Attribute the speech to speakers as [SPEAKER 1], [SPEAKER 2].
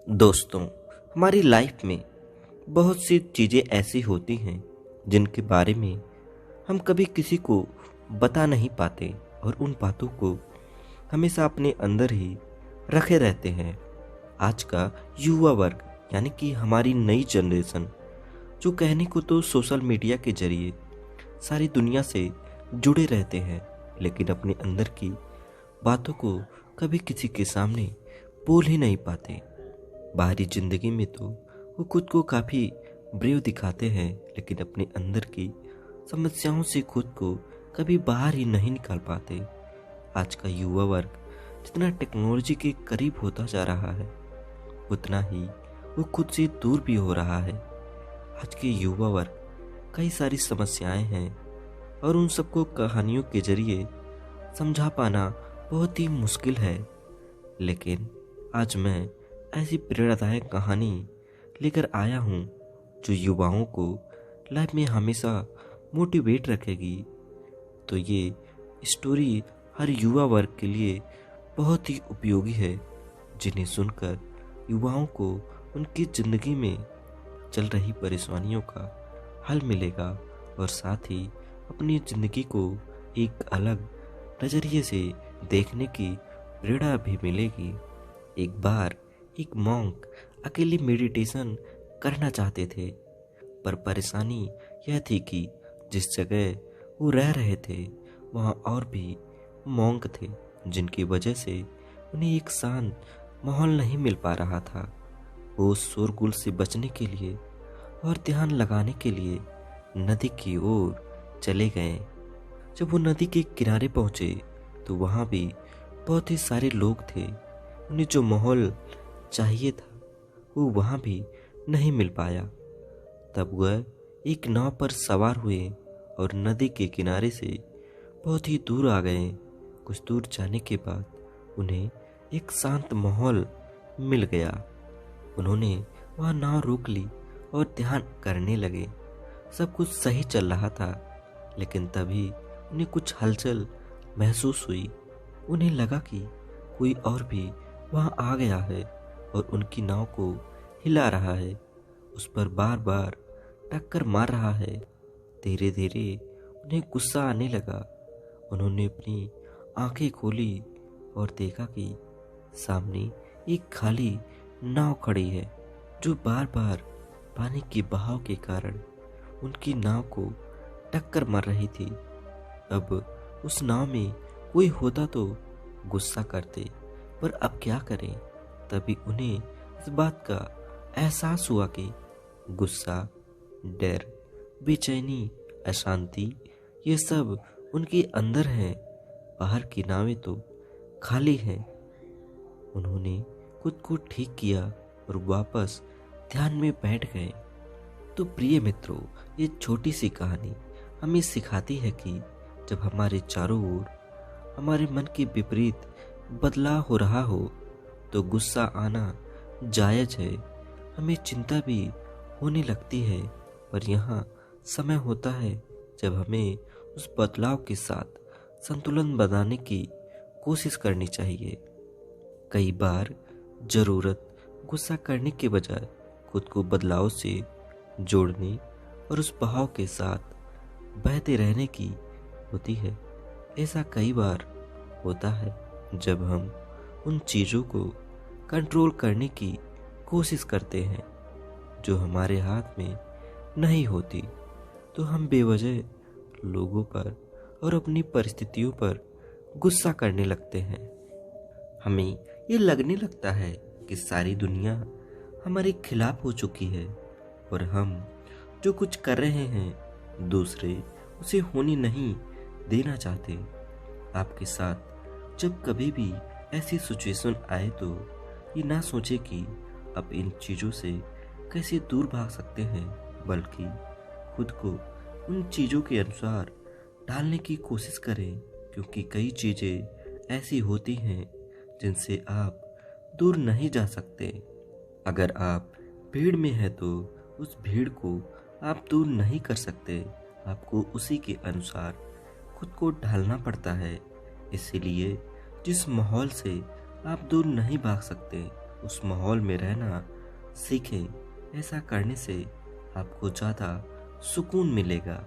[SPEAKER 1] दोस्तों, हमारी लाइफ में बहुत सी चीज़ें ऐसी होती हैं जिनके बारे में हम कभी किसी को बता नहीं पाते और उन बातों को हमेशा अपने अंदर ही रखे रहते हैं। आज का युवा वर्ग यानी कि हमारी नई जनरेशन जो कहने को तो सोशल मीडिया के जरिए सारी दुनिया से जुड़े रहते हैं, लेकिन अपने अंदर की बातों को कभी किसी के सामने बोल ही नहीं पाते। बाहरी जिंदगी में तो वो खुद को काफ़ी ब्रेव दिखाते हैं, लेकिन अपने अंदर की समस्याओं से खुद को कभी बाहर ही नहीं निकाल पाते। आज का युवा वर्ग जितना टेक्नोलॉजी के करीब होता जा रहा है, उतना ही वो खुद से दूर भी हो रहा है। आज के युवा वर्ग कई सारी समस्याएं हैं और उन सबको कहानियों के जरिए समझा पाना बहुत ही मुश्किल है। लेकिन आज मैं ऐसी प्रेरणादायक कहानी लेकर आया हूँ जो युवाओं को लाइफ में हमेशा मोटिवेट रखेगी। तो ये स्टोरी हर युवा वर्ग के लिए बहुत ही उपयोगी है, जिन्हें सुनकर युवाओं को उनकी ज़िंदगी में चल रही परेशानियों का हल मिलेगा और साथ ही अपनी ज़िंदगी को एक अलग नज़रिए से देखने की प्रेरणा भी मिलेगी। एक बार एक मॉन्क अकेले मेडिटेशन करना चाहते थे, पर परेशानी यह थी कि जिस जगह वो रह रहे थे वहाँ और भी मॉन्क थे, जिनकी वजह से उन्हें एक शांत माहौल नहीं मिल पा रहा था। वो शोरगुल से बचने के लिए और ध्यान लगाने के लिए नदी की ओर चले गए। जब वो नदी के किनारे पहुँचे तो वहाँ भी बहुत ही सारे लोग थे। उन्हें जो माहौल चाहिए था वो वहाँ भी नहीं मिल पाया। तब वह एक नाव पर सवार हुए और नदी के किनारे से बहुत ही दूर आ गए। कुछ दूर जाने के बाद उन्हें एक शांत माहौल मिल गया। उन्होंने वहाँ नाव रोक ली और ध्यान करने लगे। सब कुछ सही चल रहा था, लेकिन तभी उन्हें कुछ हलचल महसूस हुई। उन्हें लगा कि कोई और भी वहाँ आ गया है और उनकी नाव को हिला रहा है, उस पर बार बार टक्कर मार रहा है। धीरे धीरे उन्हें गुस्सा आने लगा। उन्होंने अपनी आंखें खोली और देखा कि सामने एक खाली नाव खड़ी है जो बार बार पानी के बहाव के कारण उनकी नाव को टक्कर मार रही थी। अब उस नाव में कोई होता तो गुस्सा करते, पर अब क्या करें। तभी उन्हें इस बात का एहसास हुआ कि गुस्सा, डर, बेचैनी, अशांति ये सब उनके अंदर हैं, बाहर की नावें तो खाली हैं। उन्होंने खुद को ठीक किया और वापस ध्यान में बैठ गए। तो प्रिय मित्रों, ये छोटी सी कहानी हमें सिखाती है कि जब हमारे चारों ओर हमारे मन के विपरीत बदलाव हो रहा हो तो गुस्सा आना जायज है। हमें चिंता भी होने लगती है, पर यहाँ समय होता है जब हमें उस बदलाव के साथ संतुलन बनाने की कोशिश करनी चाहिए। कई बार ज़रूरत गुस्सा करने के बजाय खुद को बदलाव से जोड़ने और उस बहाव के साथ बहते रहने की होती है। ऐसा कई बार होता है जब हम उन चीज़ों को कंट्रोल करने की कोशिश करते हैं जो हमारे हाथ में नहीं होती, तो हम बेवजह लोगों पर और अपनी परिस्थितियों पर गुस्सा करने लगते हैं। हमें ये लगने लगता है कि सारी दुनिया हमारे खिलाफ हो चुकी है और हम जो कुछ कर रहे हैं दूसरे उसे होने नहीं देना चाहते। आपके साथ जब कभी भी ऐसी सिचुएशन आए तो ये ना सोचे कि आप इन चीज़ों से कैसे दूर भाग सकते हैं, बल्कि खुद को उन चीज़ों के अनुसार ढालने की कोशिश करें, क्योंकि कई चीज़ें ऐसी होती हैं जिनसे आप दूर नहीं जा सकते। अगर आप भीड़ में हैं तो उस भीड़ को आप दूर नहीं कर सकते, आपको उसी के अनुसार खुद को ढालना पड़ता है। इसीलिए जिस माहौल से आप दूर नहीं भाग सकते, उस माहौल में रहना सीखें। ऐसा करने से आपको ज़्यादा सुकून मिलेगा।